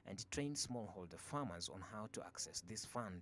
and train smallholder farmers on how to access this fund.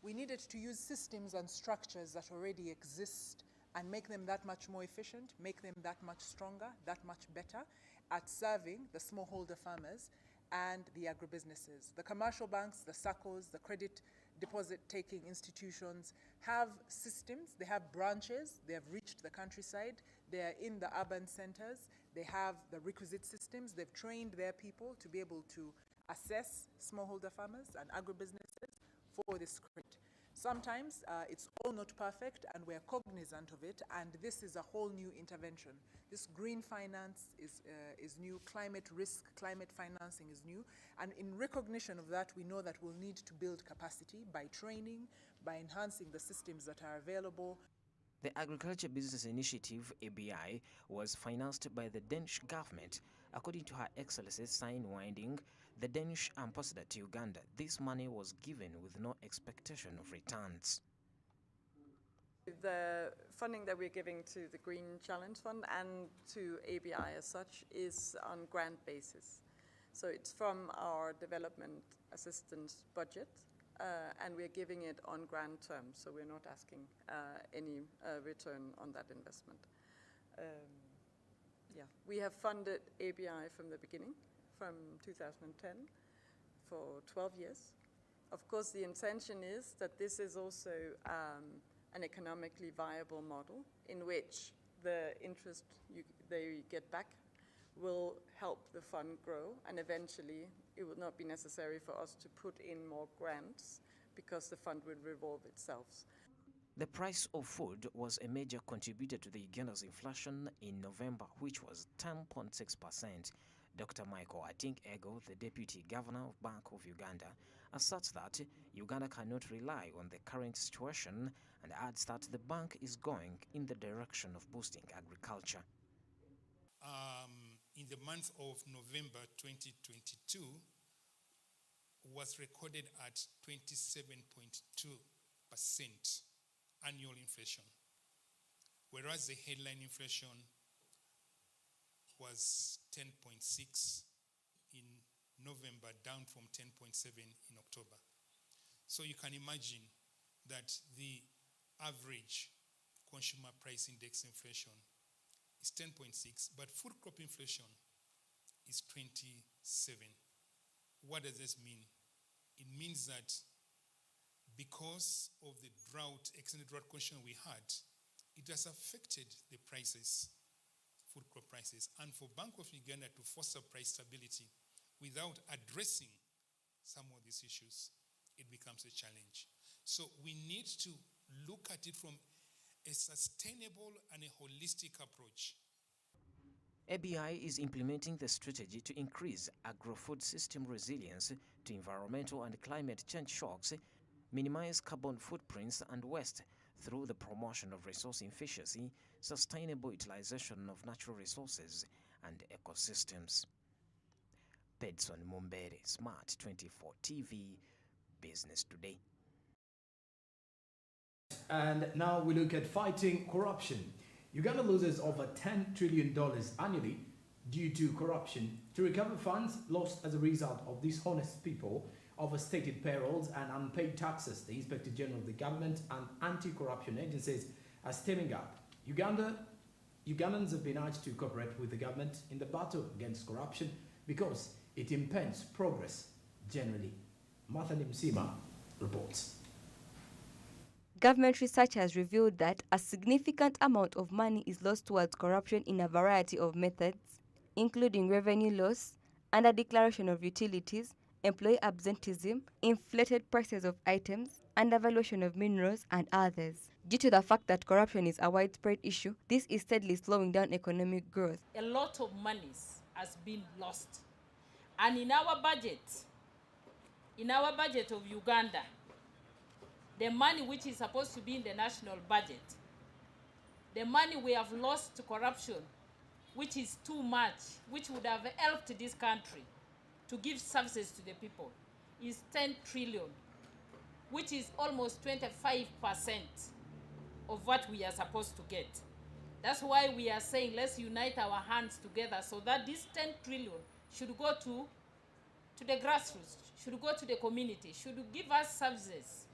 We needed to use systems and structures that already exist and make them that much more efficient, make them that much stronger, that much better at serving the smallholder farmers and the agribusinesses. The commercial banks, the SACCOs, the credit deposit-taking institutions have systems, they have branches, they have reached the countryside, they are in the urban centers, they have the requisite systems, they've trained their people to be able to assess smallholder farmers and agribusinesses for this credit. Sometimes it's all not perfect and we're cognizant of it, and this is a whole new intervention. This green finance is new, climate risk, climate financing is new, and in recognition of that, we know that we'll need to build capacity by training, by enhancing the systems that are available. The Agriculture Business Initiative, ABI, was financed by the Danish government. According to Her Excellency Sign Winding, the Danish ambassador to Uganda, this money was given with no expectation of returns. The funding that we're giving to the Green Challenge Fund and to ABI as such is on grant basis. So it's from our development assistance budget. And we're giving it on grant terms, so we're not asking any return on that investment. We have funded ABI from the beginning, from 2010, for 12 years. Of course, the intention is that this is also an economically viable model in which the interest they get back will help the fund grow, and eventually it will not be necessary for us to put in more grants because the fund will revolve itself. The price of food was a major contributor to the Uganda's inflation in November, which was 10.6%. Dr. Michael Ating-Ego, the Deputy Governor of Bank of Uganda, asserts that Uganda cannot rely on the current situation and adds that the bank is going in the direction of boosting agriculture. In the month of November 2022 was recorded at 27.2% annual inflation, whereas the headline inflation was 10.6 in November, down from 10.7 in October. So you can imagine that the average consumer price index inflation is 10.6, but food crop inflation is 27. What does this mean? It means that because of the drought, extended drought condition we had, it has affected the prices, food crop prices. And for Bank of Uganda to foster price stability without addressing some of these issues, it becomes a challenge. So we need to look at it from a sustainable and a holistic approach. ABI is implementing the strategy to increase agro-food system resilience to environmental and climate change shocks, minimize carbon footprints and waste through the promotion of resource efficiency, sustainable utilization of natural resources and ecosystems. Pedson Mumbere, SMART24 TV, Business Today. And now we look at fighting corruption. Uganda loses over $10 trillion annually due to corruption. To recover funds lost as a result of dishonest people, overstated payrolls and unpaid taxes, the Inspector General of the government and anti-corruption agencies are stepping up. Ugandans have been urged to cooperate with the government in the battle against corruption because it impedes progress generally. Martha Nimsima reports. Government research has revealed that a significant amount of money is lost towards corruption in a variety of methods, including revenue loss, under-declaration of utilities, employee absenteeism, inflated prices of items, undervaluation of minerals, and others. Due to the fact that corruption is a widespread issue, this is steadily slowing down economic growth. A lot of monies has been lost. And in our budget of Uganda, the money which is supposed to be in the national budget, the money we have lost to corruption, which is too much, which would have helped this country to give services to the people, is 10 trillion, which is almost 25% of what we are supposed to get. That's why we are saying let's unite our hands together so that this 10 trillion should go to the grassroots, should go to the community, should give us services.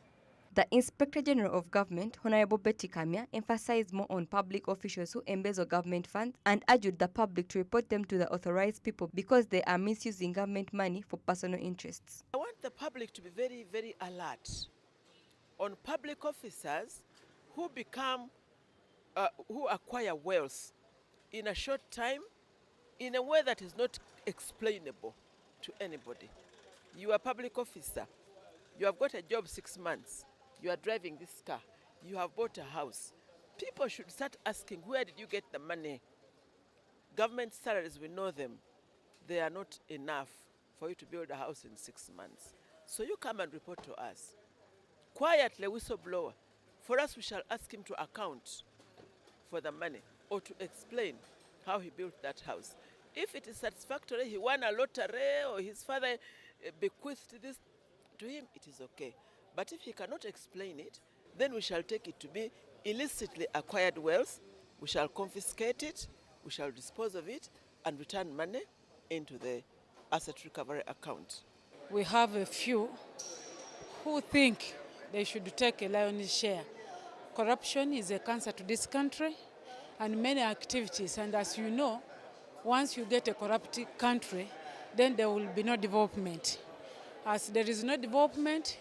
The Inspector General of Government, Honorable Betty Kamya, emphasized more on public officials who embezzle government funds and urged the public to report them to the authorized people because they are misusing government money for personal interests. I want the public to be very, very alert on public officers who who acquire wealth in a short time in a way that is not explainable to anybody. You are a public officer. You have got a job 6 months. You are driving this car. You have bought a house. People should start asking, where did you get the money? Government salaries, we know them. They are not enough for you to build a house in 6 months. So you come and report to us. Quietly, whistleblower. For us, we shall ask him to account for the money or to explain how he built that house. If it is satisfactory, he won a lottery or his father bequeathed this to him, it is okay. But if he cannot explain it, then we shall take it to be illicitly acquired wealth. We shall confiscate it, we shall dispose of it, and return money into the asset recovery account. We have a few who think they should take a lion's share. Corruption is a cancer to this country and many activities. And as you know, once you get a corrupt country, then there will be no development. As there is no development,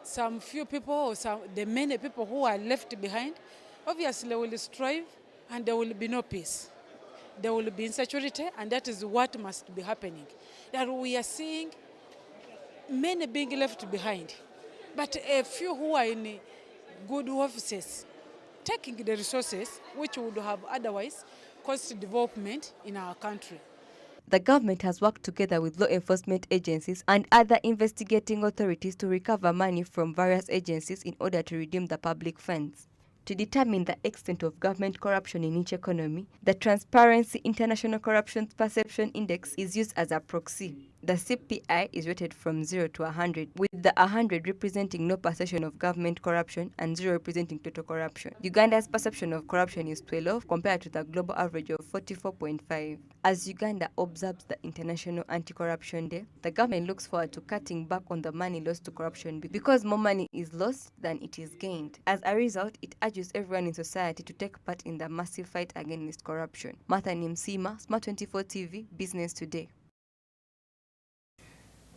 some few people or the many people who are left behind, obviously will strive and there will be no peace. There will be insecurity, and that is what must be happening. That we are seeing many being left behind, but a few who are in good offices taking the resources which would have otherwise caused development in our country. The government has worked together with law enforcement agencies and other investigating authorities to recover money from various agencies in order to redeem the public funds. To determine the extent of government corruption in each economy, the Transparency International Corruption Perception Index is used as a proxy. The CPI is rated from 0 to 100, with the 100 representing no perception of government corruption and 0 representing total corruption. Uganda's perception of corruption is 12 compared to the global average of 44.5. As Uganda observes the International Anti-Corruption Day, the government looks forward to cutting back on the money lost to corruption because more money is lost than it is gained. As a result, it urges everyone in society to take part in the massive fight against corruption. Martha Nimsima, SMART24 TV, Business Today.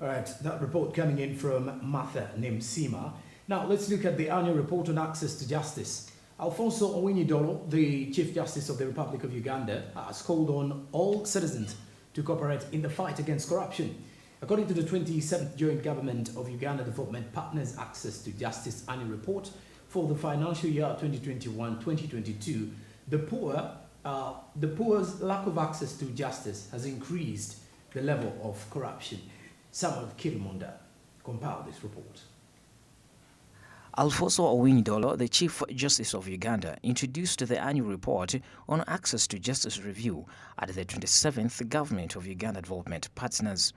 All right, that report coming in from Martha Nimsima. Now, let's look at the annual report on access to justice. Alfonso Owiny-Dollo, the Chief Justice of the Republic of Uganda, has called on all citizens to cooperate in the fight against corruption. According to the 27th Joint Government of Uganda Development Partners Access to Justice Annual Report for the financial year 2021-2022, the poor's lack of access to justice has increased the level of corruption. Samuel Kirimunda compiled this report. Alfonso Owiny-Dollo, the Chief Justice of Uganda, introduced the annual report on access to justice review at the 27th Government of Uganda Development Partners.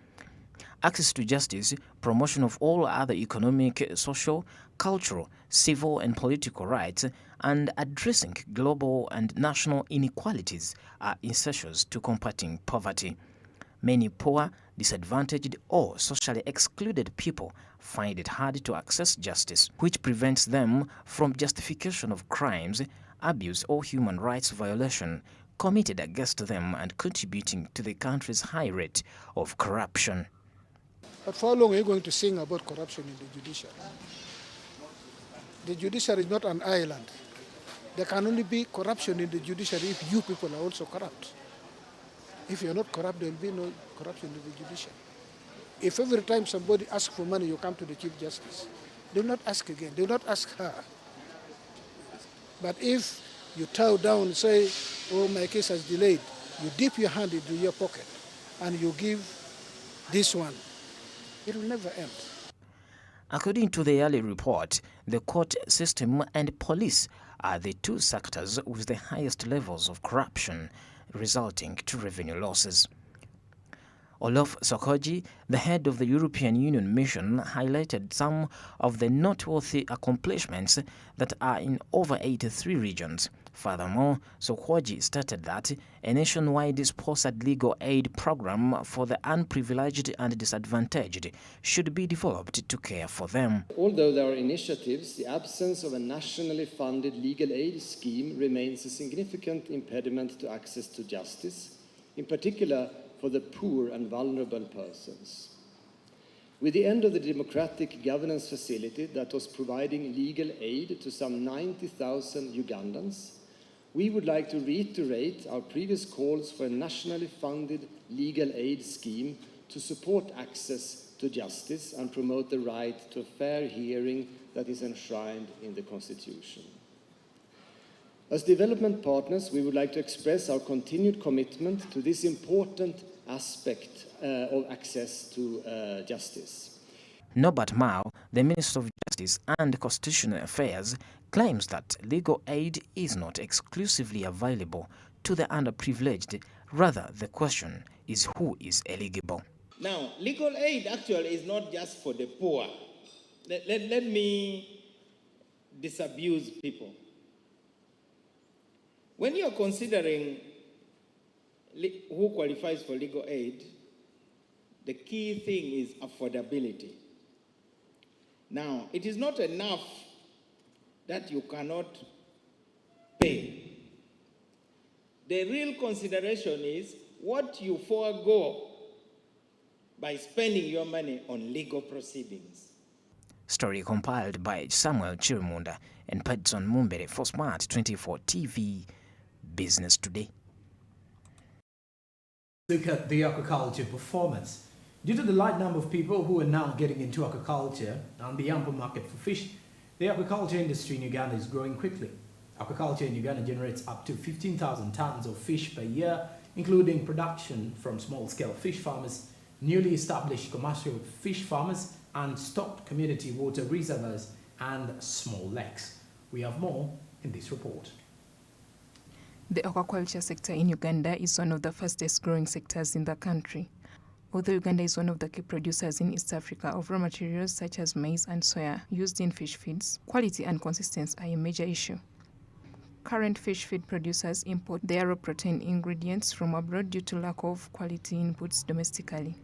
Access to justice, promotion of all other economic, social, cultural, civil and political rights, and addressing global and national inequalities are essentials to combating poverty. Many poor, disadvantaged or socially excluded people find it hard to access justice, which prevents them from justification of crimes, abuse or human rights violation committed against them and contributing to the country's high rate of corruption. But for how long are you going to sing about corruption in the judiciary? The judiciary is not an island. There can only be corruption in the judiciary if you people are also corrupt. If you're not corrupt, there will be no corruption in the judiciary. If every time somebody asks for money, you come to the Chief Justice, they will not ask again. They will not ask her. But if you tow down and say, oh, my case has delayed, you dip your hand into your pocket and you give this one, it will never end. According to the early report, the court system and police are the two sectors with the highest levels of corruption, resulting to revenue losses. Olof Sokoji, the head of the European Union mission, highlighted some of the noteworthy accomplishments that are in over 83 regions, Furthermore, Sokwoji stated that a nationwide sponsored legal aid program for the unprivileged and disadvantaged should be developed to care for them. Although there are initiatives, the absence of a nationally funded legal aid scheme remains a significant impediment to access to justice, in particular for the poor and vulnerable persons. With the end of the democratic governance facility that was providing legal aid to some 90,000 Ugandans, we would like to reiterate our previous calls for a nationally funded legal aid scheme to support access to justice and promote the right to a fair hearing that is enshrined in the Constitution. As development partners, we would like to express our continued commitment to this important aspect of access to justice. Norbert Mao, the Minister of Justice and Constitutional Affairs, claims that legal aid is not exclusively available to the underprivileged. Rather, the question is who is eligible. Now, legal aid actually is not just for the poor. Let me disabuse people. When you're considering who qualifies for legal aid, the key thing is affordability. Now, it is not enough that you cannot pay. The real consideration is what you forego by spending your money on legal proceedings. Story compiled by Samuel Chirimunda and Patson Mumbere for SMART24 TV Business Today. Look at the aquaculture performance. Due to the large number of people who are now getting into aquaculture and the ample market for fish, the aquaculture industry in Uganda is growing quickly. Aquaculture in Uganda generates up to 15,000 tons of fish per year, including production from small-scale fish farmers, newly established commercial fish farmers, and stocked community water reservoirs and small lakes. We have more in this report. The aquaculture sector in Uganda is one of the fastest growing sectors in the country. Although Uganda is one of the key producers in East Africa of raw materials such as maize and soya used in fish feeds, quality and consistency are a major issue. Current fish feed producers import their raw protein ingredients from abroad due to lack of quality inputs domestically.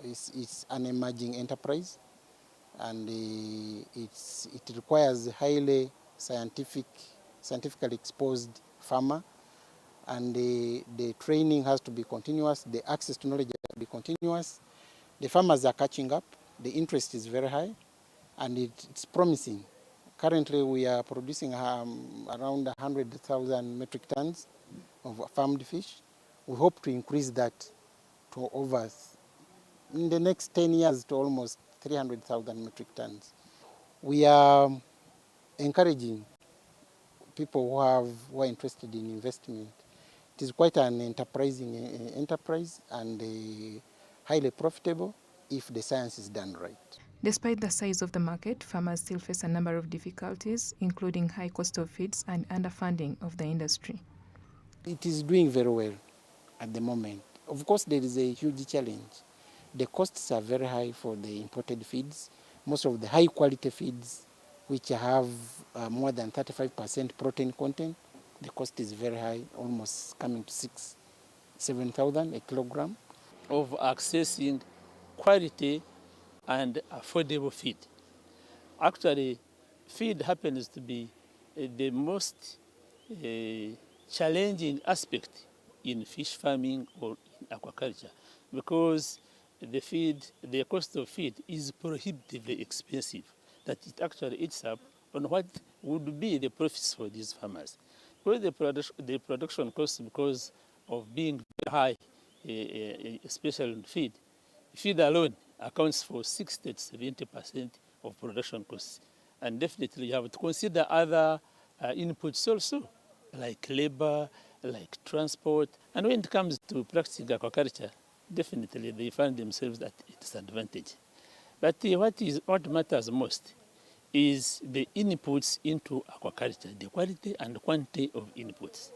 It's an emerging enterprise, and it requires highly scientifically exposed farmer, and the training has to be continuous, the access to knowledge has to be continuous. The farmers are catching up, the interest is very high, and it's promising. Currently we are producing around 100,000 metric tons of farmed fish. We hope to increase that to over, in the next 10 years, to almost 300,000 metric tons. We are encouraging people who are interested in investment. It is quite an enterprising enterprise and highly profitable if the science is done right. Despite the size of the market, farmers still face a number of difficulties, including high cost of feeds and underfunding of the industry. It is doing very well at the moment. Of course, there is a huge challenge. The costs are very high for the imported feeds. Most of the high quality feeds, which have more than 35% protein content, the cost is very high, almost coming to 7,000 a kilogram. Of accessing quality and affordable feed. Actually, feed happens to be the most challenging aspect in fish farming or in aquaculture, because the cost of feed is prohibitively expensive, that it actually eats up on what would be the profits for these farmers. Because the production cost, because of being very high, especially in feed alone accounts for 60 to 70% of production costs. And definitely you have to consider other inputs also, like labor, like transport. And when it comes to practicing aquaculture, definitely they find themselves at a disadvantage. But what matters most is the inputs into aquaculture, the quality and quantity of inputs.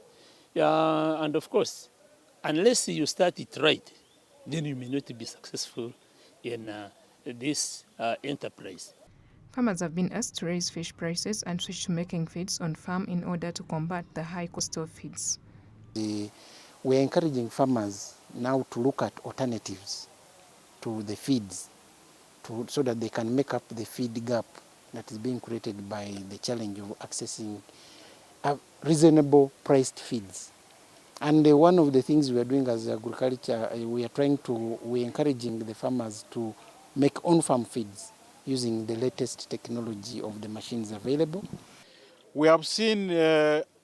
And of course, unless you start it right, then you may not be successful in this enterprise. Farmers have been asked to raise fish prices and switch to making feeds on farm in order to combat the high cost of feeds. We're encouraging farmers now to look at alternatives to the feeds so that they can make up the feed gap that is being created by the challenge of accessing reasonable priced feeds. And one of the things we are doing as agriculture, we're encouraging the farmers to make on-farm feeds using the latest technology of the machines available. We have seen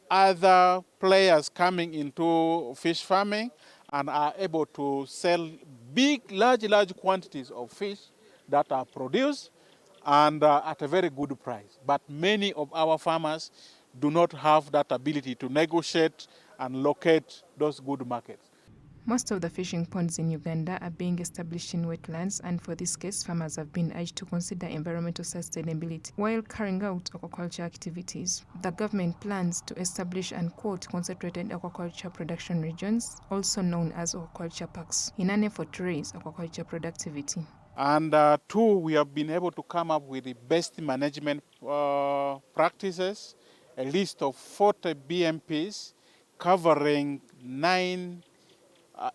other players coming into fish farming and are able to sell large quantities of fish that are produced and at a very good price. But many of our farmers do not have that ability to negotiate and locate those good markets. Most of the fishing ponds in Uganda are being established in wetlands, and for this case, farmers have been urged to consider environmental sustainability while carrying out aquaculture activities. The government plans to establish and quote concentrated aquaculture production regions, also known as aquaculture parks, in an effort to raise aquaculture productivity. And two, we have been able to come up with the best management practices, a list of 40 BMPs covering 9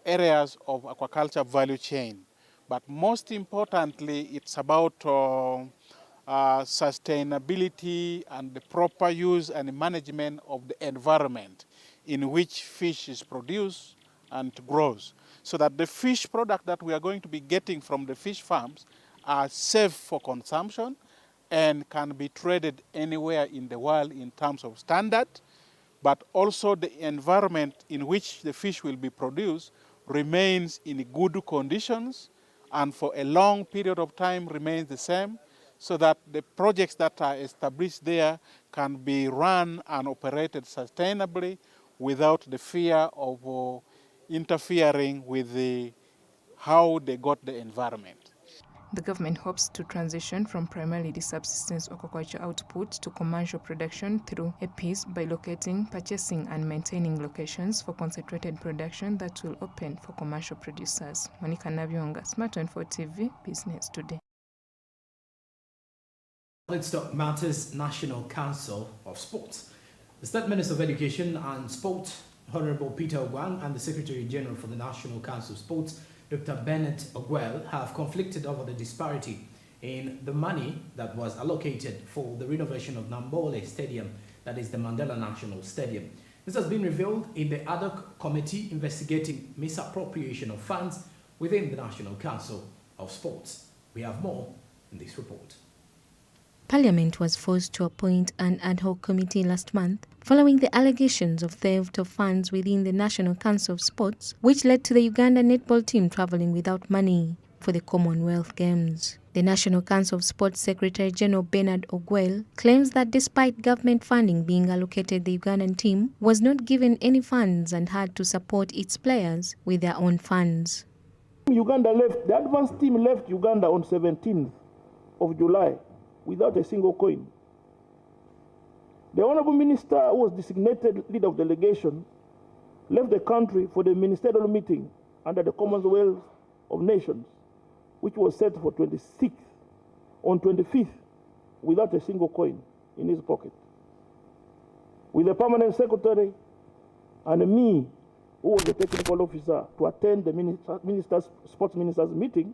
areas of aquaculture value chain. But most importantly, it's about sustainability and the proper use and management of the environment in which fish is produced and grows, so that the fish product that we are going to be getting from the fish farms are safe for consumption and can be traded anywhere in the world in terms of standard, but also the environment in which the fish will be produced remains in good conditions and for a long period of time remains the same, so that the projects that are established there can be run and operated sustainably without the fear of interfering with how they got the environment. The government hopes to transition from primarily the subsistence aquaculture output to commercial production through a piece by locating, purchasing and maintaining locations for concentrated production that will open for commercial producers. Monica Nabyonga, SMART24 TV, Business Today. Let's talk matters National Council of Sports. The State Minister of Education and Sport, Honorable Peter Ogwang, and the Secretary General for the National Council of Sports, Dr. Bennett Ogwell, have conflicted over the disparity in the money that was allocated for the renovation of Nambole Stadium, that is the Mandela National Stadium. This has been revealed in the ad hoc committee investigating misappropriation of funds within the National Council of Sports. We have more in this report. Parliament was forced to appoint an ad hoc committee last month following the allegations of theft of funds within the National Council of Sports, which led to the Uganda netball team travelling without money for the Commonwealth Games. The National Council of Sports Secretary General Bernard Ogwell claims that despite government funding being allocated, the Ugandan team was not given any funds and had to support its players with their own funds. Uganda left, the advanced team left Uganda on 17th of July without a single coin. The Honorable Minister, who was designated leader of delegation, left the country for the ministerial meeting under the Commonwealth of Nations, which was set for 26th, on 25th, without a single coin in his pocket. With the permanent secretary and me, who was the technical officer, to attend the sports minister's meeting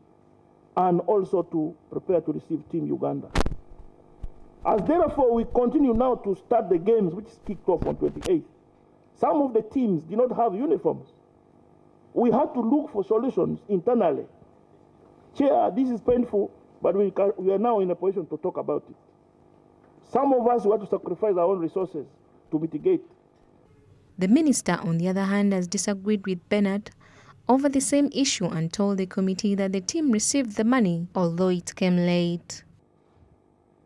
and also to prepare to receive Team Uganda. As therefore we continue now to start the games, which is kicked off on 28th, some of the teams did not have uniforms. We had to look for solutions internally. Chair, this is painful, but we are now in a position to talk about it. Some of us had to sacrifice our own resources to mitigate. The minister, on the other hand, has disagreed with Bernard over the same issue and told the committee that the team received the money, although it came late.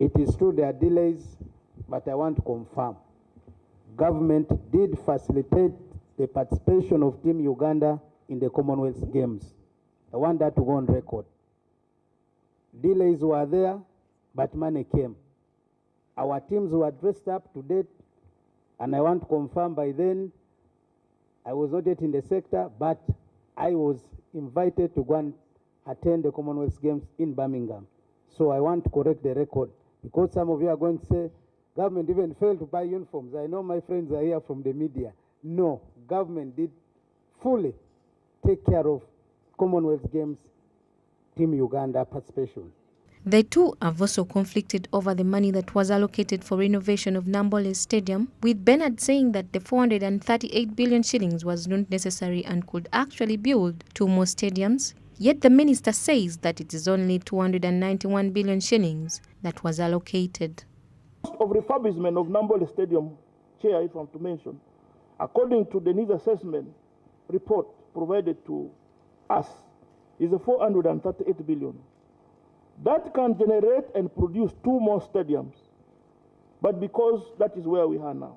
It is true there are delays, but I want to confirm. Government did facilitate the participation of Team Uganda in the Commonwealth Games. I want that to go on record. Delays were there, but money came. Our teams were dressed up to date, and I want to confirm by then, I was not yet in the sector, but I was invited to go and attend the Commonwealth Games in Birmingham. So I want to correct the record. Because some of you are going to say, government even failed to buy uniforms. I know my friends are here from the media. No, government did fully take care of Commonwealth Games Team Uganda participation. The two have also conflicted over the money that was allocated for renovation of Nambole Stadium, with Bernard saying that the 438 billion shillings was not necessary and could actually build 2 more stadiums. Yet the minister says that it is only 291 billion shillings that was allocated. Of refurbishment of Nambole Stadium, Chair, if I'm to mention, according to the needs assessment report provided to us, is a 438 billion. That can generate and produce 2 more stadiums, but because that is where we are now.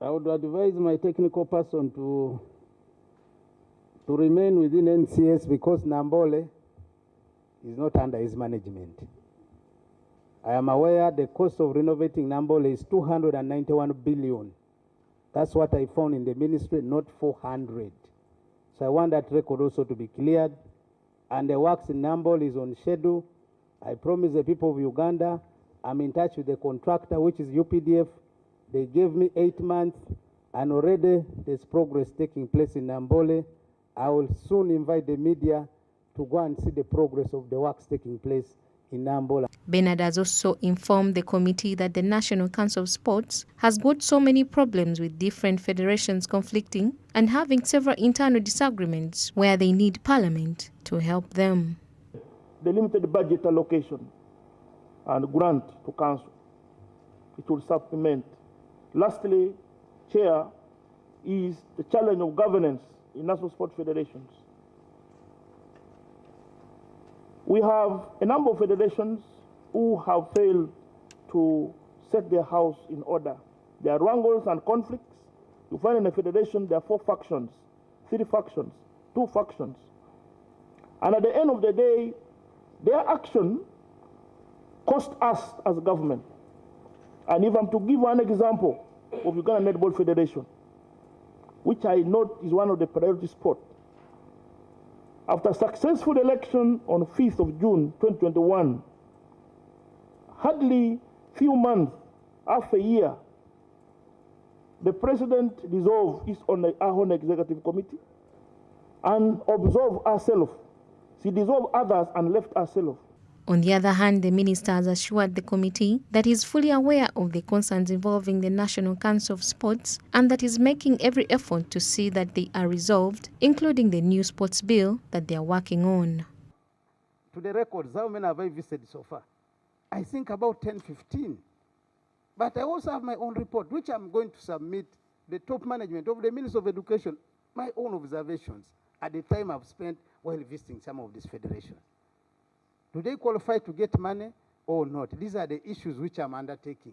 I would advise my technical person to remain within NCS because Nambole is not under his management. I am aware the cost of renovating Nambole is 291 billion. That's what I found in the ministry, not 400. So I want that record also to be cleared. And the works in Nambole is on schedule. I promise the people of Uganda, I'm in touch with the contractor, which is UPDF. They gave me 8 months, and already there's progress taking place in Nambole. I will soon invite the media to go and see the progress of the works taking place in Nambole. Bernard has also informed the committee that the National Council of Sports has got so many problems with different federations conflicting and having several internal disagreements where they need Parliament to help them. The limited budget allocation and grant to council, it will supplement. Lastly, Chair, is the challenge of governance in national sport federations. We have a number of federations who have failed to set their house in order. There are wrangles and conflicts. You find in a federation there are 4 factions, 3 factions, 2 factions. And at the end of the day, their action cost us as government. And if I'm to give one example of Uganda Netball Federation, which I note is one of the priority sports, after successful election on 5th of June 2021, hardly few months, half a year, the president dissolved his own executive committee and absolved herself. She dissolved others and left herself. On the other hand, the minister has assured the committee that he is fully aware of the concerns involving the National Council of Sports and that he is making every effort to see that they are resolved, including the new sports bill that they are working on. To the records, how many have I visited so far? I think about 10, 15. But I also have my own report, which I'm going to submit the top management of the Ministry of Education, my own observations at the time I've spent while visiting some of these federations. Do they qualify to get money or not? These are the issues which I'm undertaking.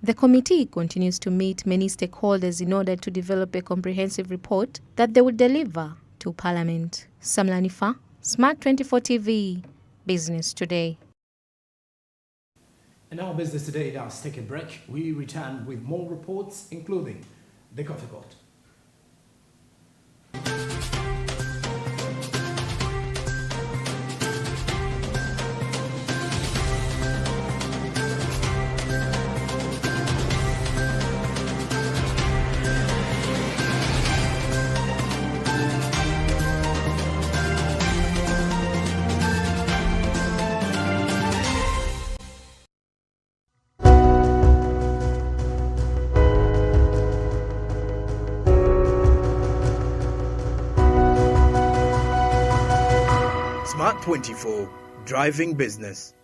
The committee continues to meet many stakeholders in order to develop a comprehensive report that they will deliver to Parliament. SMART24 TV, Business Today. And our Business Today does take a break. We return with more reports, including the coffee pot. SMART24, driving business.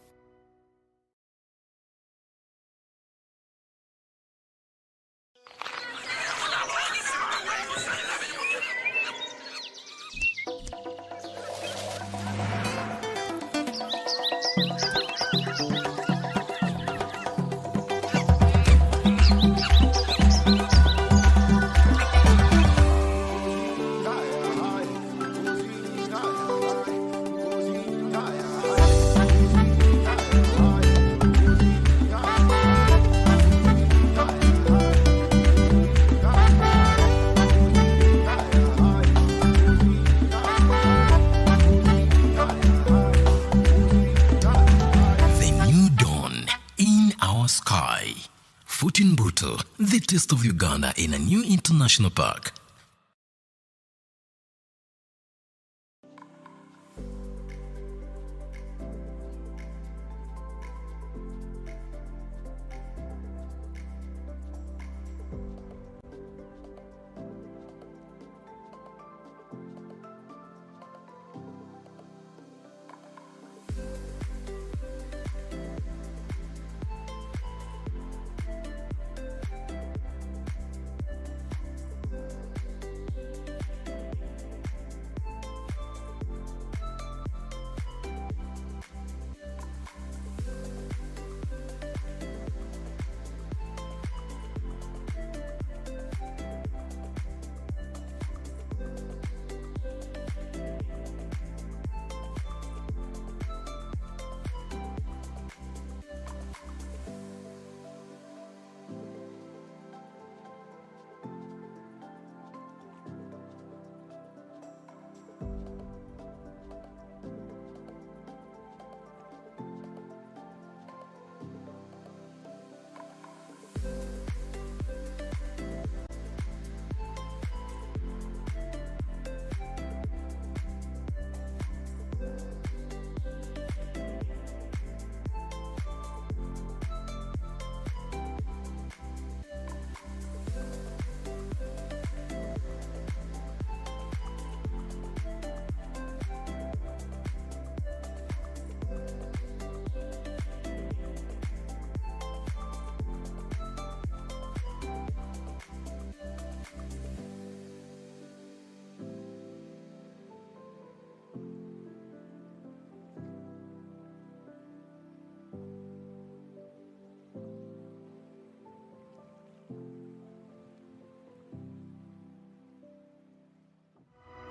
Butimbutu, the taste of Uganda in a new international park.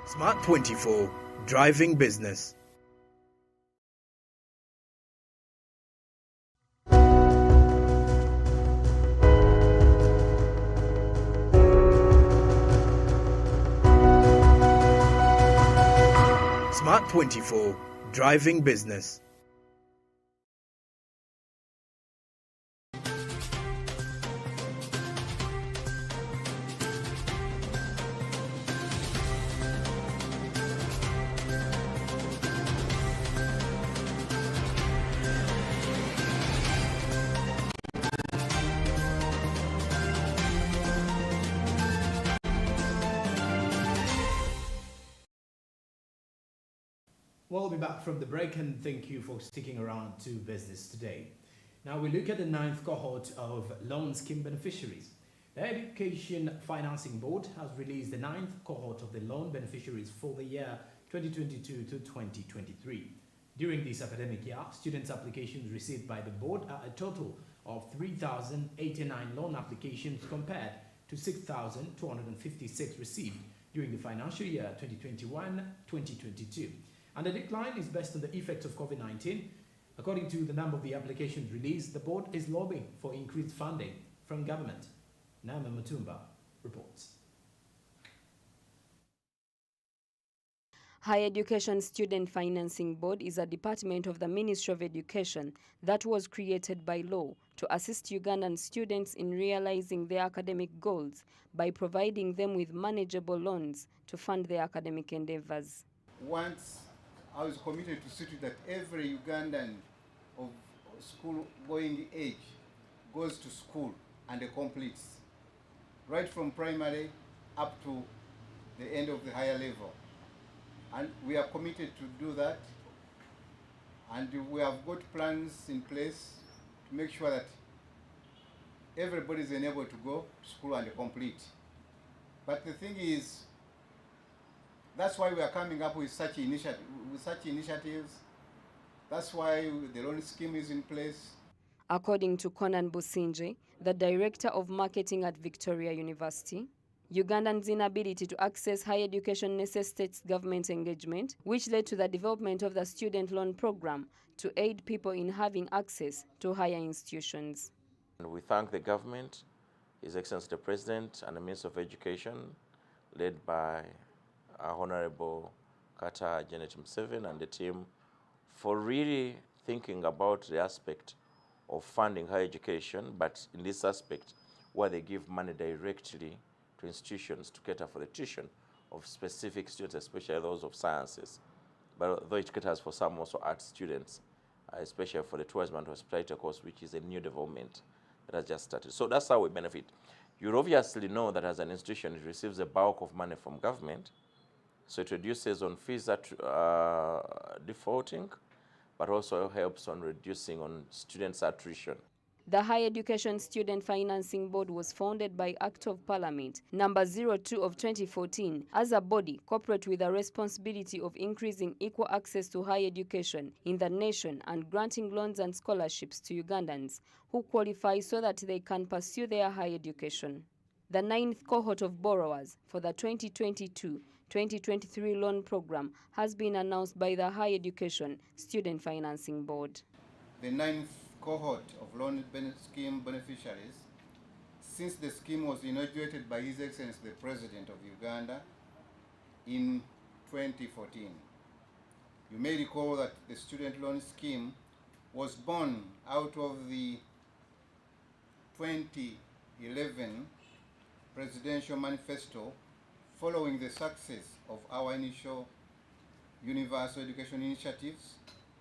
SMART24, driving business. SMART24, driving business. We'll be back from the break, and thank you for sticking around to Business Today. Now we look at the 9th cohort of loan scheme beneficiaries. The Education Financing Board has released the 9th cohort of the loan beneficiaries for the year 2022 to 2023. During this academic year, students' applications received by the board are a total of 3,089 loan applications compared to 6,256 received during the financial year 2021-2022. And the decline is based on the effects of COVID-19. According to the number of the applications released, the board is lobbying for increased funding from government. Nama Mutumba reports. Higher Education Student Financing Board is a department of the Ministry of Education that was created by law to assist Ugandan students in realizing their academic goals by providing them with manageable loans to fund their academic endeavors. Once I was committed to see that every Ugandan of school-going age goes to school and completes, right from primary up to the end of the higher level. And we are committed to do that, and we have got plans in place to make sure that everybody is enabled to go to school and complete. But the thing is, that's why we are coming up with such initiatives. That's why the loan scheme is in place. According to Conan Businje, the director of marketing at Victoria University, Ugandans' inability to access higher education necessitates government engagement, which led to the development of the student loan program to aid people in having access to higher institutions. And we thank the government, His Excellency the President and the Minister of Education, led by our Honorable Kata Janet Museveni and the team, for really thinking about the aspect of funding higher education, but in this aspect, where they give money directly to institutions to cater for the tuition of specific students, especially those of sciences. But though it caters for some also art students, especially for the tourism and hospitality course, which is a new development that has just started. So that's how we benefit. You obviously know that as an institution, it receives a bulk of money from government, so it reduces on fees that defaulting, but also helps on reducing on students' attrition. The Higher Education Student Financing Board was founded by Act of Parliament number 02 of 2014 as a body corporate with a responsibility of increasing equal access to higher education in the nation and granting loans and scholarships to Ugandans who qualify so that they can pursue their higher education. The 9th cohort of borrowers for the 2022-2023 loan program has been announced by the Higher Education Student Financing Board. The 9th cohort of loan scheme beneficiaries, since the scheme was inaugurated by His Excellency the President of Uganda in 2014. You may recall that the student loan scheme was born out of the 2011 Presidential Manifesto following the success of our initial universal education initiatives,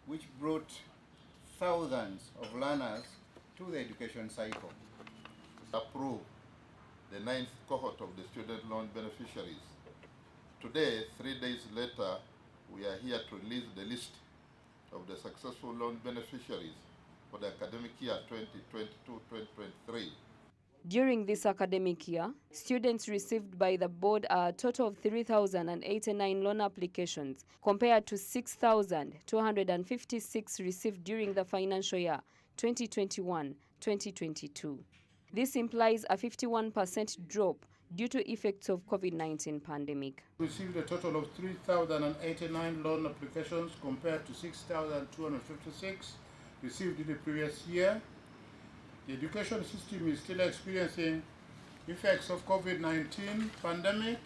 which brought thousands of learners to the education cycle. Approve the 9th cohort of the student loan beneficiaries. Today, 3 days later, we are here to release the list of the successful loan beneficiaries for the academic year 2022-2023. During this academic year, students received by the board are a total of 3,089 loan applications compared to 6,256 received during the financial year 2021-2022. This implies a 51% drop due to effects of COVID-19 pandemic. We received a total of 3,089 loan applications compared to 6,256 received in the previous year. The education system is still experiencing effects of COVID-19 pandemic.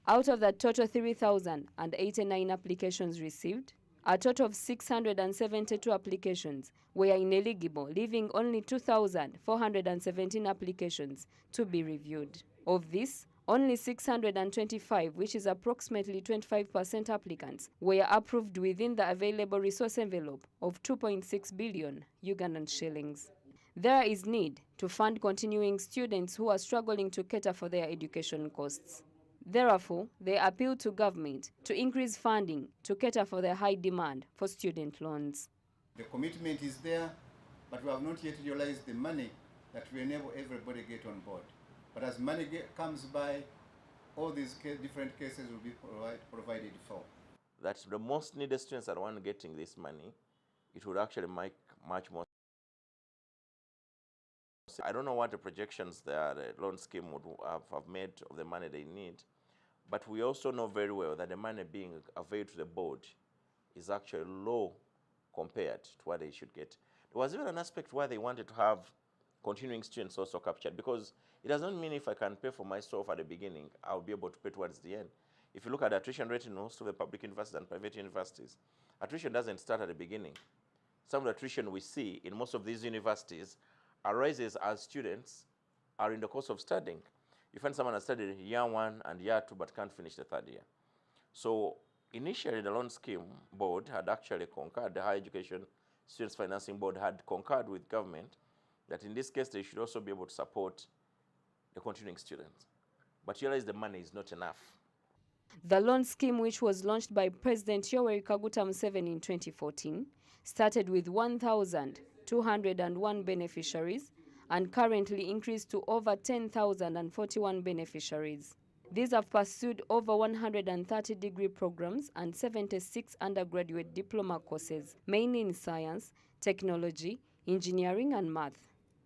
Out of the total 3,089 applications received, a total of 672 applications were ineligible, leaving only 2,417 applications to be reviewed. Of this, only 625, which is approximately 25% applicants, were approved within the available resource envelope of 2.6 billion Ugandan shillings. There is need to fund continuing students who are struggling to cater for their education costs. Therefore, they appeal to government to increase funding to cater for the high demand for student loans. The commitment is there, but we have not yet realized the money that will enable everybody to get on board. But as money comes by, all these different cases will be provided for. That's the most needed students are the ones getting this money. It would actually make much more. I don't know what the projections the loan scheme would have made of the money they need, but we also know very well that the money being available to the board is actually low compared to what they should get. There was even an aspect where they wanted to have continuing students also captured, because it doesn't mean if I can pay for myself at the beginning, I'll be able to pay towards the end. If you look at the attrition rate in most of the public universities and private universities, attrition doesn't start at the beginning. Some of the attrition we see in most of these universities arises as students are in the course of studying. You find someone has studied year 1 and year 2 but can't finish the 3rd year. So initially the loan scheme board had actually concurred, the Higher Education Students Financing Board had concurred with government that in this case they should also be able to support the continuing students. But you realize the money is not enough. The loan scheme, which was launched by President Yoweri Kaguta Museveni in 2014, started with 1,201 beneficiaries and currently increased to over 10,041 beneficiaries. These have pursued over 130 degree programs and 76 undergraduate diploma courses, mainly in science, technology, engineering and math.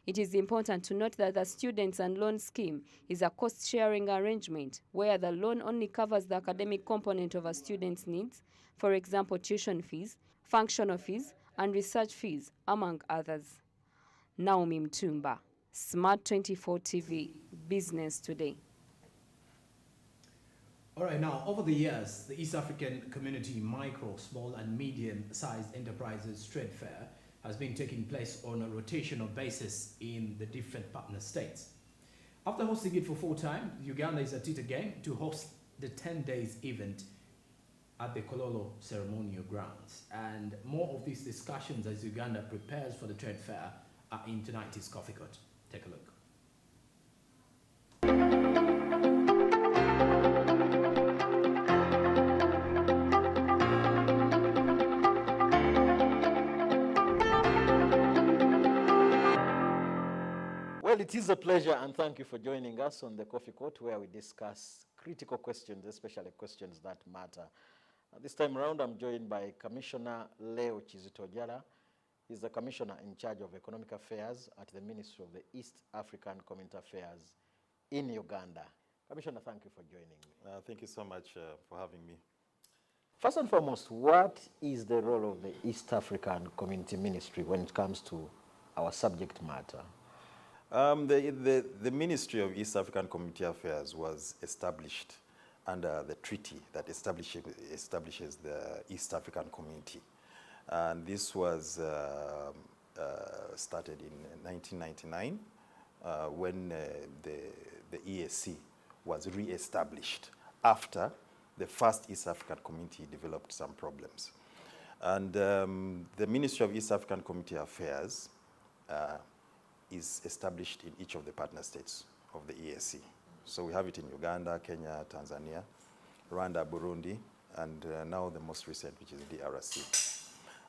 It is important to note that the Students and Loan Scheme is a cost-sharing arrangement where the loan only covers the academic component of a student's needs, for example, tuition fees, functional fees, and research fees, among others. Naomi Mtumba, SMART24 TV, Business Today. All right, now, over the years, the East African Community Micro, Small and Medium-Sized Enterprises Trade Fair has been taking place on a rotational basis in the different partner states. After hosting it for 4 times, Uganda is at it again to host the 10 days event at the Kololo ceremonial grounds. And more of these discussions as Uganda prepares for the trade fair are in tonight's Coffee Court. Take a look. Well, it is a pleasure, and thank you for joining us on the Coffee Court, where we discuss critical questions, especially questions that matter. This time around, I'm joined by Commissioner Leo Chizitojala. He's the Commissioner in charge of Economic Affairs at the Ministry of the East African Community Affairs in Uganda. Commissioner, thank you for joining me. Thank you so much for having me. First and foremost, what is the role of the East African Community Ministry when it comes to our subject matter? The Ministry of East African Community Affairs was established under the treaty that establishes the East African Community. And this was started in 1999 when the EAC was re-established after the first East African Community developed some problems. And the Ministry of East African Community Affairs is established in each of the partner states of the EAC. So we have it in Uganda, Kenya, Tanzania, Rwanda, Burundi, and now the most recent, which is DRC.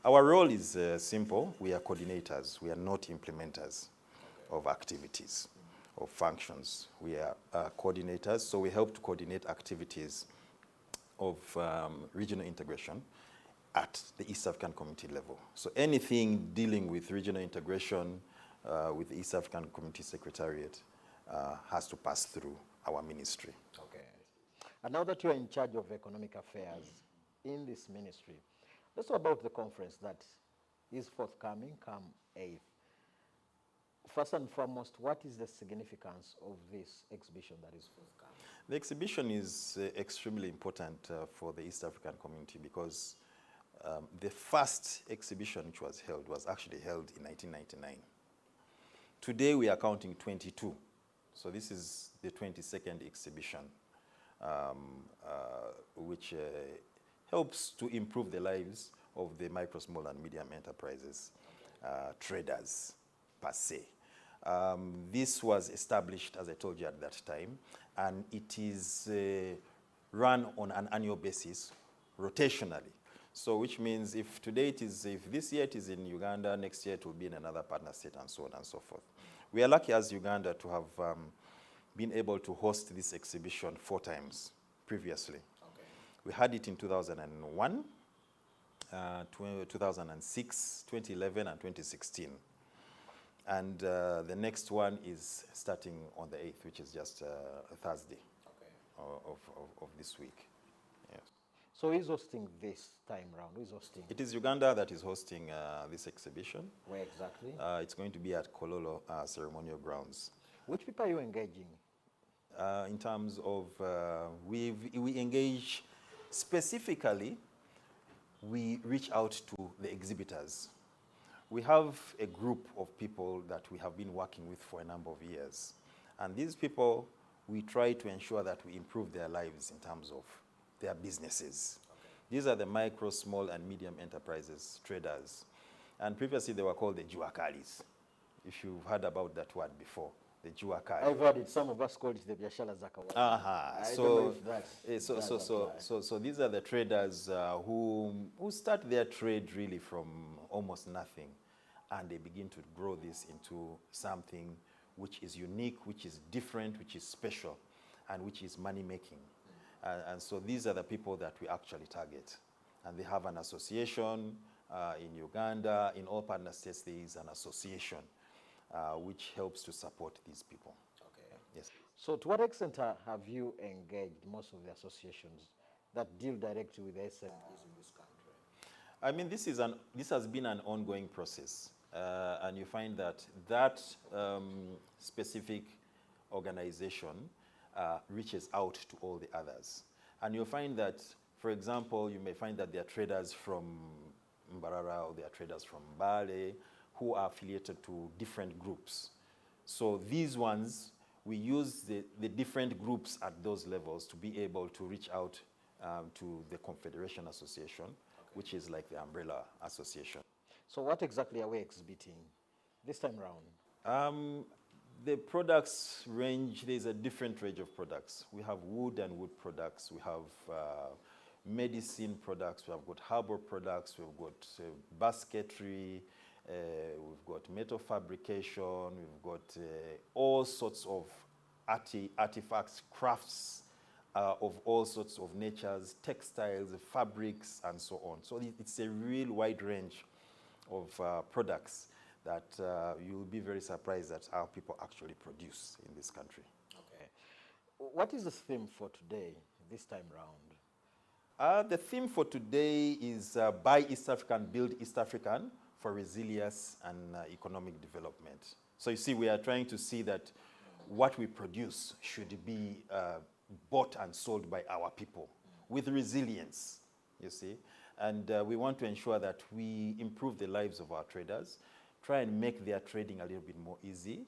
Our role is simple. We are coordinators. We are not implementers of activities or functions. We are coordinators, so we help to coordinate activities of regional integration at the East African Community level. So anything dealing with regional integration with the East African Community Secretariat has to pass through our ministry. Okay. And now that you are in charge of economic affairs in this ministry, let's talk about the conference that is forthcoming come 8th. First and foremost, what is the significance of this exhibition that is forthcoming? The exhibition is extremely important for the East African community because the first exhibition which was held was actually held in 1999. Today we are counting 22. So this is the 22nd exhibition, which helps to improve the lives of the micro, small, and medium enterprises, traders per se. This was established, as I told you at that time, and it is run on an annual basis, rotationally. So which means if this year it is in Uganda, next year it will be in another partner state, and so on and so forth. We are lucky as Uganda to have been able to host this exhibition 4 times previously. Okay. We had it in 2001, 2006, 2011, and 2016. And the next one is starting on the 8th, which is just Thursday of this week. Yes. So who's hosting this time round? Who's hosting? It is Uganda that is hosting this exhibition. Where exactly? It's going to be at Kololo ceremonial grounds. Which people are you engaging? In terms of, we engage specifically, we reach out to the exhibitors. We have a group of people that we have been working with for a number of years. And these people, we try to ensure that we improve their lives in terms of their businesses. Okay. These are the micro, small, and medium enterprises, traders. And previously they were called the Juakalis, if you've heard about that word before, the Juakali. I've heard it. Some of us call it the Biashara Zakawa. I don't know if that's... So these are the traders who start their trade really from almost nothing, and they begin to grow this into something which is unique, which is different, which is special, and which is money-making. And so these are the people that we actually target. And they have an association in Uganda. In all partner states, there is an association which helps to support these people. Okay. Yes. So to what extent have you engaged most of the associations that deal directly with SMEs in this country? I mean, this has been an ongoing process. And you find that specific organization reaches out to all the others. And you'll find that, for example, you may find that there are traders from Mbarara, or there are traders from Mbale who are affiliated to different groups. So these ones, we use the different groups at those levels to be able to reach out to the Confederation Association, which is like the umbrella association. So what exactly are we exhibiting this time around? The products range, there's a different range of products. We have wood and wood products. We have medicine products. We have got herbal products. We've got basketry. We've got metal fabrication. We've got all sorts of artifacts, crafts of all sorts of natures, textiles, fabrics, and so on. So it's a real wide range of products that you'll be very surprised at how people actually produce in this country. Okay. What is the theme for today, this time round? The theme for today is Buy East African, Build East African for Resilience and Economic Development. So you see, we are trying to see that what we produce should be bought and sold by our people with resilience, you see. And we want to ensure that we improve the lives of our traders, try and make their trading a little bit more easy.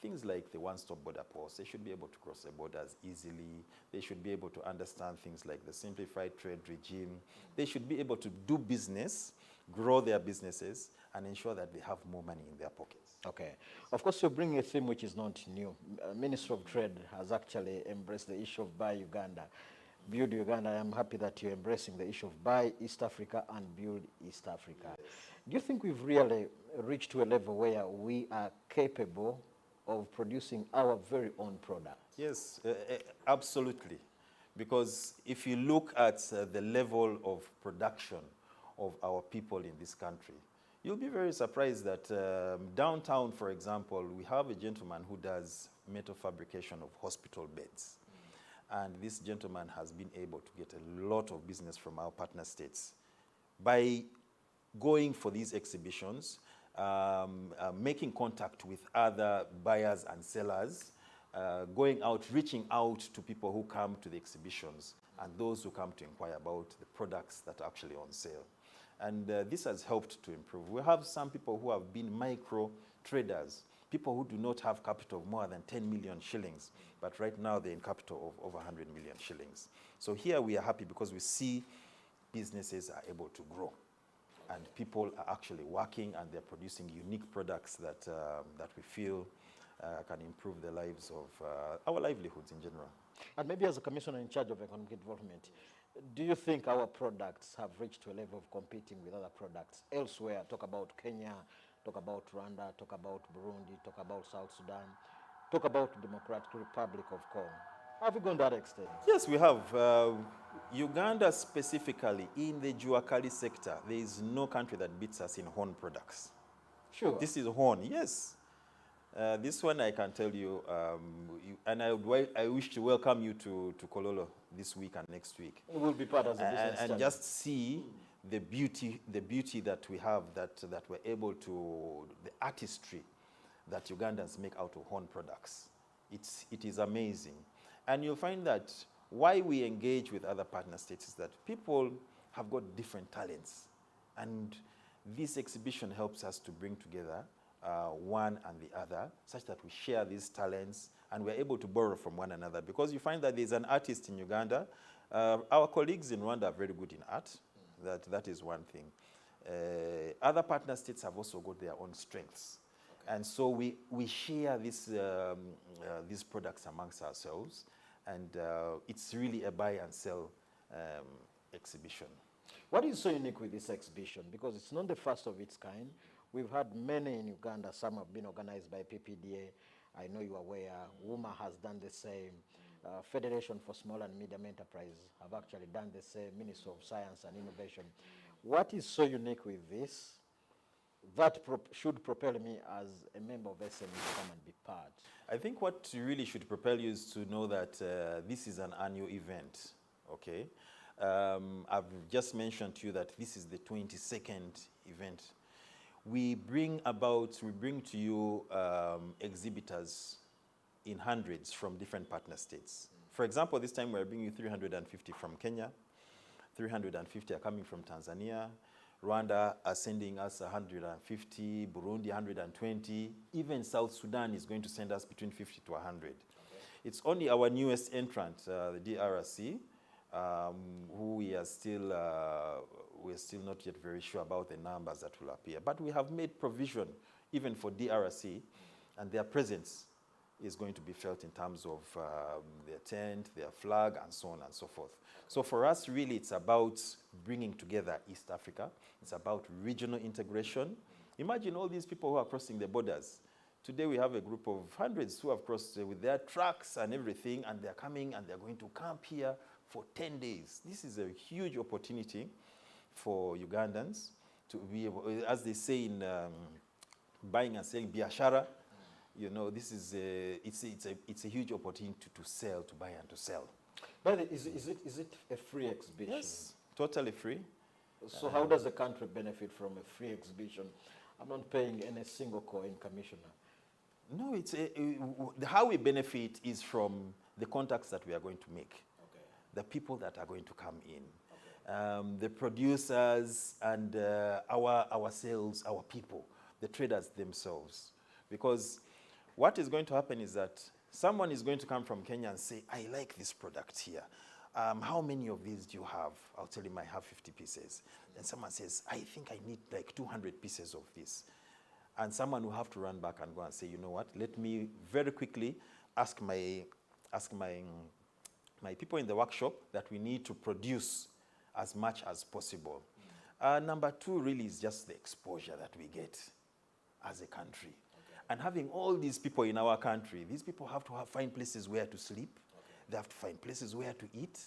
Things like the one-stop border post, they should be able to cross the borders easily. They should be able to understand things like the simplified trade regime. They should be able to do business, grow their businesses, and ensure that they have more money in their pockets. Okay. Of course, you're bringing a theme which is not new. Minister of Trade has actually embraced the issue of Buy Uganda, Build Uganda. I'm happy that you're embracing the issue of Buy East Africa and Build East Africa. Do you think we've really reached to a level where we are capable of producing our very own product? Yes, absolutely. Because if you look at the level of production of our people in this country, you'll be very surprised that downtown, for example, we have a gentleman who does metal fabrication of hospital beds. And this gentleman has been able to get a lot of business from our partner states by going for these exhibitions, making contact with other buyers and sellers, going out, reaching out to people who come to the exhibitions and those who come to inquire about the products that are actually on sale. And this has helped to improve. We have some people who have been micro traders, people who do not have capital of more than 10 million shillings, but right now they're in capital of over 100 million shillings. So here we are happy because we see businesses are able to grow. And people are actually working and they're producing unique products that, that we feel can improve the lives of our livelihoods in general. And maybe as a commissioner in charge of economic development, do you think our products have reached to a level of competing with other products elsewhere? Talk about Kenya, talk about Rwanda, talk about Burundi, talk about South Sudan, talk about the Democratic Republic of Congo. Have we gone that extent? Yes, we have. Uganda specifically, in the Juakali sector, there is no country that beats us in horn products. Sure. This is horn, yes. This one I can tell you, and I wish to welcome you to Kololo this week and next week. We will be part of the business and just see the beauty that we have, that we're able to, the artistry that Ugandans make out of horn products. It is amazing. And you'll find that why we engage with other partner states is that people have got different talents. And this exhibition helps us to bring together one and the other, such that we share these talents and we're able to borrow from one another. Because you find that there's an artist in Uganda. Our colleagues in Rwanda are very good in art. That is one thing. Other partner states have also got their own strengths. Okay. And so we share these products amongst ourselves. And it's really a buy and sell exhibition. What is so unique with this exhibition? Because it's not the first of its kind. We've had many in Uganda. Some have been organized by PPDA. I know you are aware. WUMA has done the same. Federation for Small and Medium Enterprise have actually done the same. Ministry of Science and Innovation. What is so unique with this that should propel me as a member of SME to come and be part? I think what really should propel you is to know that this is an annual event, okay? I've just mentioned to you that this is the 22nd event. We bring to you exhibitors in hundreds from different partner states. For example, this time we're bringing you 350 from Kenya, 350 are coming from Tanzania, Rwanda are sending us 150, Burundi 120, even South Sudan is going to send us between 50 to 100. Okay. It's only our newest entrant, the DRC, who we're still not yet very sure about the numbers that will appear. But we have made provision even for DRC, and their presence is going to be felt in terms of their tent, their flag, and so on and so forth. So for us, really, it's about bringing together East Africa. It's about regional integration. Imagine all these people who are crossing the borders. Today we have a group of hundreds who have crossed with their trucks and everything, and they're coming and they're going to camp here for 10 days. This is a huge opportunity for Ugandans to be able, as they say in buying and selling biashara, you know, this is it's a huge opportunity to sell, to buy and to sell. But is it a free exhibition? Yes, totally free. So how does the country benefit from a free exhibition? I'm not paying any single coin, Commissioner. No, how we benefit is from the contacts that we are going to make, okay. The people that are going to come in, okay. The producers and our sales, our people, the traders themselves. Because what is going to happen is that someone is going to come from Kenya and say, I like this product here. How many of these do you have? I'll tell him I have 50 pieces. Then someone says, I think I need like 200 pieces of this. And someone will have to run back and go and say, you know what, let me very quickly ask my people in the workshop that we need to produce as much as possible. Number two really is just the exposure that we get as a country. Okay. And having all these people in our country, these people have to find places where to sleep. Okay. They have to find places where to eat.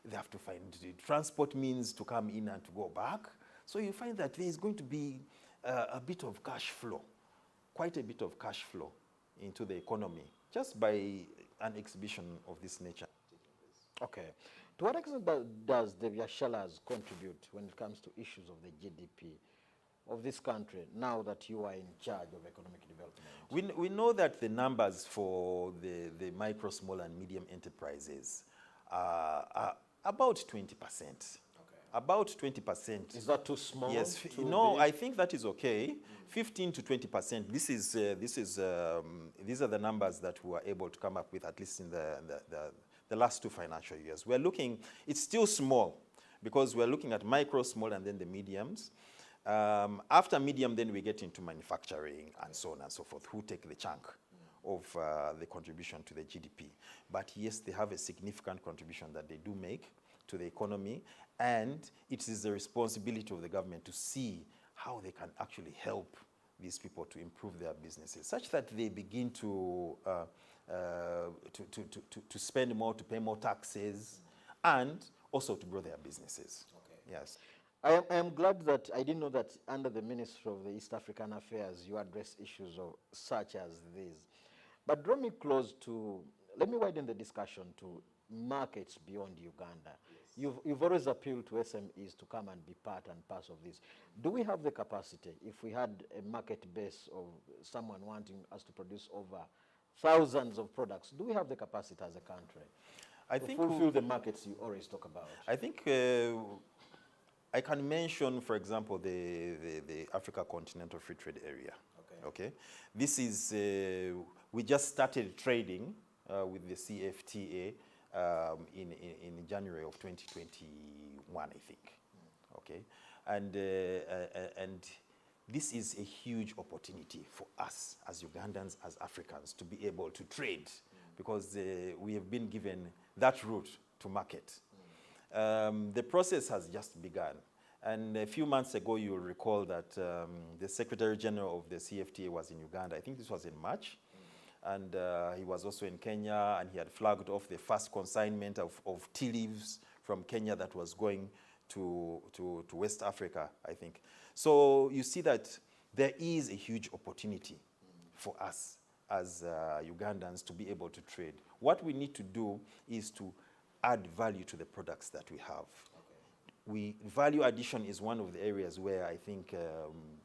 They have to find the transport means to come in and to go back. So you find that there is going to be a bit of cash flow, quite a bit of cash flow into the economy, just by an exhibition of this nature. Okay. To what extent does the biasharas contribute when it comes to issues of the GDP of this country, now that you are in charge of economic development? We know that the numbers for the micro, small, and medium enterprises are about 20%. About 20%. Is that too small? Yes. Too no, big? I think that is okay. 15 to 20%. These are the numbers that we were able to come up with, at least in the last 2 financial years. We're looking. It's still small because we're looking at micro, small, and then the mediums. After medium, then we get into manufacturing and so on and so forth, who take the chunk of the contribution to the GDP. But yes, they have a significant contribution that they do make to the economy, and it is the responsibility of the government to see how they can actually help these people to improve their businesses, such that they begin to spend more, to pay more taxes, and also to grow their businesses. Okay. Yes. I am glad that I didn't know that under the Ministry of the East African Affairs you address issues such as these. But draw me close to, let me widen the discussion to markets beyond Uganda. Yes. You've always appealed to SMEs to come and be part and parcel of this. Do we have the capacity, if we had a market base of someone wanting us to produce over thousands of products, do we have the capacity as a country to fulfill the markets you always talk about? I think I can mention, for example, the Africa Continental Free Trade Area. Okay. This is, we just started trading with the CFTA in January of 2021, I think. Okay. And this is a huge opportunity for us as Ugandans, as Africans, to be able to trade because we have been given that route to market. The process has just begun. And a few months ago, you'll recall that the Secretary General of the CFTA was in Uganda. I think this was in March. And he was also in Kenya, and he had flagged off the first consignment of tea leaves from Kenya that was going to West Africa, I think. So you see that there is a huge opportunity for us as Ugandans to be able to trade. What we need to do is to add value to the products that we have. Value addition is one of the areas where I think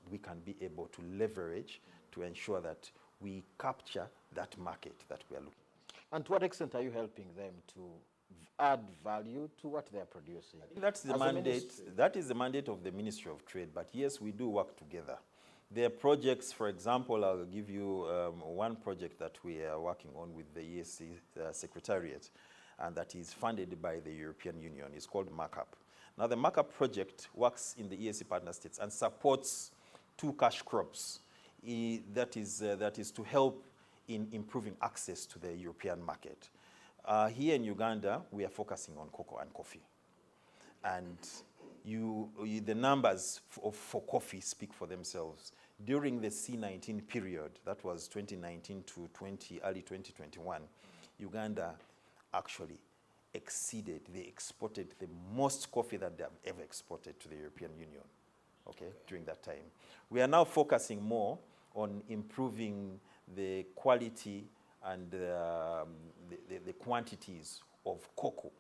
we can be able to leverage to ensure that we capture that market that we are looking at. And to what extent are you helping them to add value to what they are producing. That's the As a mandate. ministry. That is the mandate of the Ministry of Trade. But yes, we do work together. There are projects, for example, I'll give you one project that we are working on with the ESC Secretariat, and that is funded by the European Union. It's called Markup. Now, the Markup project works in the ESC partner states and supports 2 cash crops. That is to help in improving access to the European market. Here in Uganda, we are focusing on cocoa and coffee. And the numbers for coffee speak for themselves. During the C19 period, that was 2019 to early 2021, Uganda actually they exported the most coffee that they have ever exported to the European Union, okay, during that time. We are now focusing more on improving the quality and the quantities of cocoa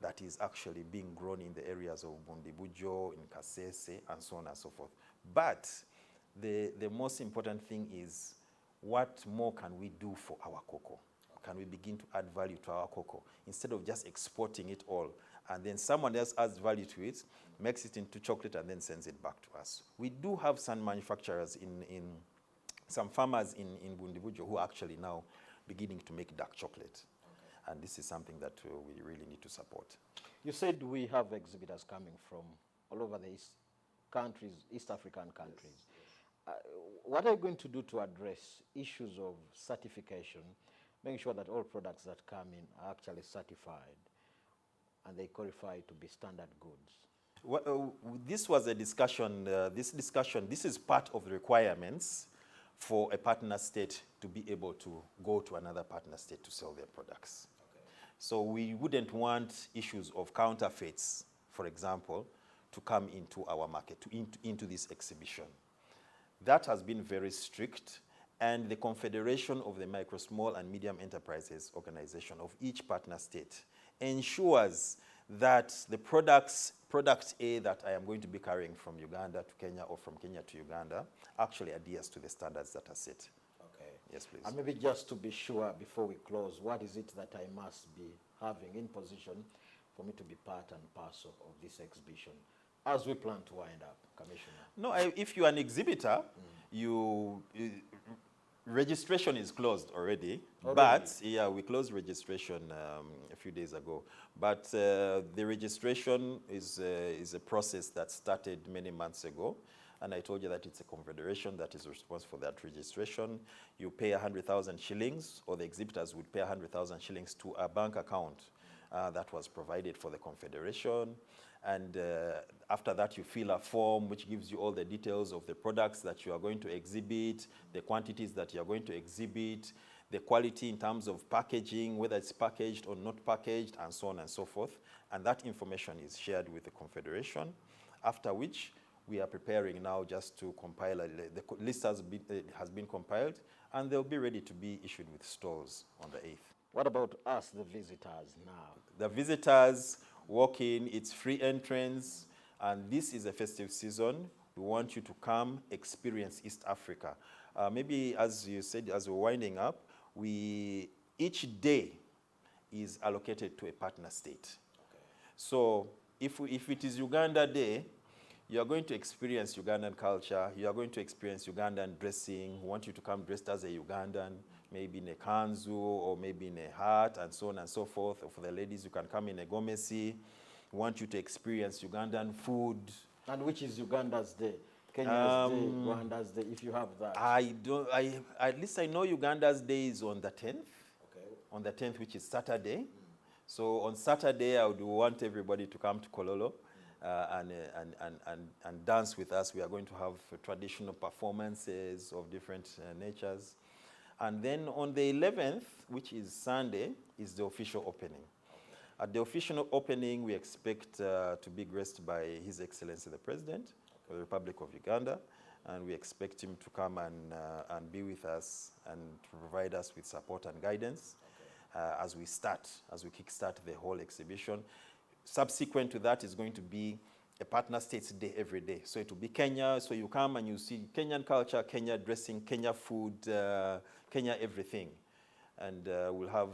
that is actually being grown in the areas of Bundibujo, in Kasese, and so on and so forth. But the most important thing is, what more can we do for our cocoa? Can we begin to add value to our cocoa instead of just exporting it all, and then someone else adds value to it, makes it into chocolate, and then sends it back to us? We do have some manufacturers some farmers in Bundibujo who are actually now beginning to make dark chocolate. Okay. And this is something that we really need to support. You said we have exhibitors coming from all over the East African countries. Yes. What are you going to do to address issues of certification, making sure that all products that come in are actually certified and they qualify to be standard goods? Well, this was a discussion, this is part of the requirements for a partner state to be able to go to another partner state to sell their products. Okay. So we wouldn't want issues of counterfeits, for example, to come into our market, into this exhibition. That has been very strict, and the Confederation of the Micro, Small and Medium Enterprises Organization of each partner state ensures that the product A that I am going to be carrying from Uganda to Kenya or from Kenya to Uganda actually adheres to the standards that are set. Okay. Yes, please. And maybe just to be sure before we close, what is it that I must be having in position for me to be part and parcel of this exhibition as we plan to wind up, Commissioner? No, if you are an exhibitor, registration is closed already. But yeah, we closed registration a few days ago. But the registration is a process that started many months ago. And I told you that it's a confederation that is responsible for that registration. You pay 100,000 shillings, or the exhibitors would pay 100,000 shillings to a bank account that was provided for the confederation. And after that, you fill a form which gives you all the details of the products that you are going to exhibit, the quantities that you are going to exhibit, the quality in terms of packaging, whether it's packaged or not packaged, and so on and so forth. And that information is shared with the confederation, after which we are preparing now just to compile, the list has been compiled, and they'll be ready to be issued with stalls on the 8th. What about us, the visitors, now? The visitors walk in, it's free entrance, and this is a festive season. We want you to come experience East Africa. Maybe, as you said, as we're winding up, each day is allocated to a partner state. Okay. So if it is Uganda Day, you are going to experience Ugandan culture, you are going to experience Ugandan dressing. We want you to come dressed as a Ugandan, maybe in a kanzu or maybe in a hat, and so on and so forth. Or for the ladies, you can come in a gomesi. We want you to experience Ugandan food. And which is Uganda's Day? Kenya's Day, Rwanda's Day, if you have that. At least I know Uganda's Day is on the 10th. Okay. On the 10th, which is Saturday. So on Saturday, I would want everybody to come to Kololo. And dance with us. We are going to have traditional performances of different natures. And then on the 11th, which is Sunday, is the official opening. At the official opening, we expect to be graced by His Excellency the President of the Republic of Uganda, and we expect him to come and be with us and to provide us with support and guidance as we kickstart the whole exhibition. Subsequent to that is going to be a partner states day every day. So it will be Kenya. So you come and you see Kenyan culture, Kenya dressing, Kenya food, Kenya everything. And we'll have,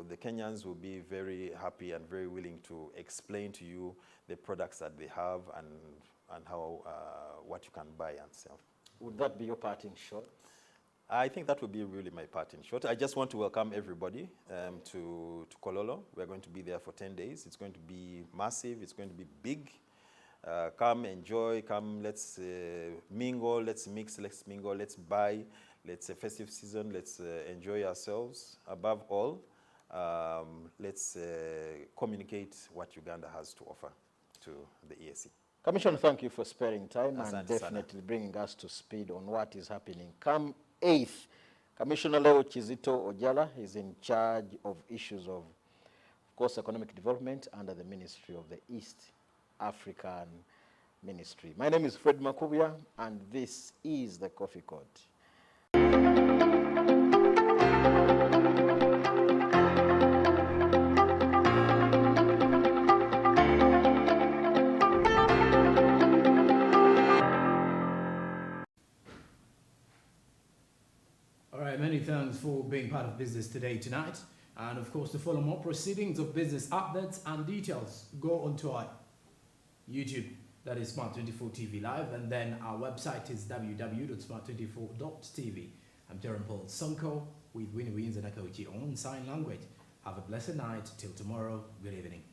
the Kenyans will be very happy and very willing to explain to you the products that they have and how, what you can buy and sell. Would that be your parting shot? I think that would be really my parting shot. I just want to welcome everybody to Kololo. We're going to be there for 10 days. It's going to be massive. It's going to be big. Come, enjoy, come, let's mingle, let's mix, let's mingle, let's buy. Let's festive season, let's enjoy ourselves. Above all, let's communicate what Uganda has to offer to the EAC. Commissioner, thank you for sparing time and Asante definitely bringing us to speed on what is happening. Come 8th, Commissioner Leo Chizito Ojala is in charge of issues of course, economic development under the Ministry of the East African Ministry. My name is Fred Makubia, and this is the Coffee Court. All right, many thanks for being part of Business Today tonight. And of course, to follow more proceedings of business updates and details, go onto our YouTube, that is Smart24 TV Live, and then our website is www.smart24.tv. I'm Jerome Paul Sonko with Winnie Wins and Akauchi on sign language. Have a blessed night. Till tomorrow. Good evening.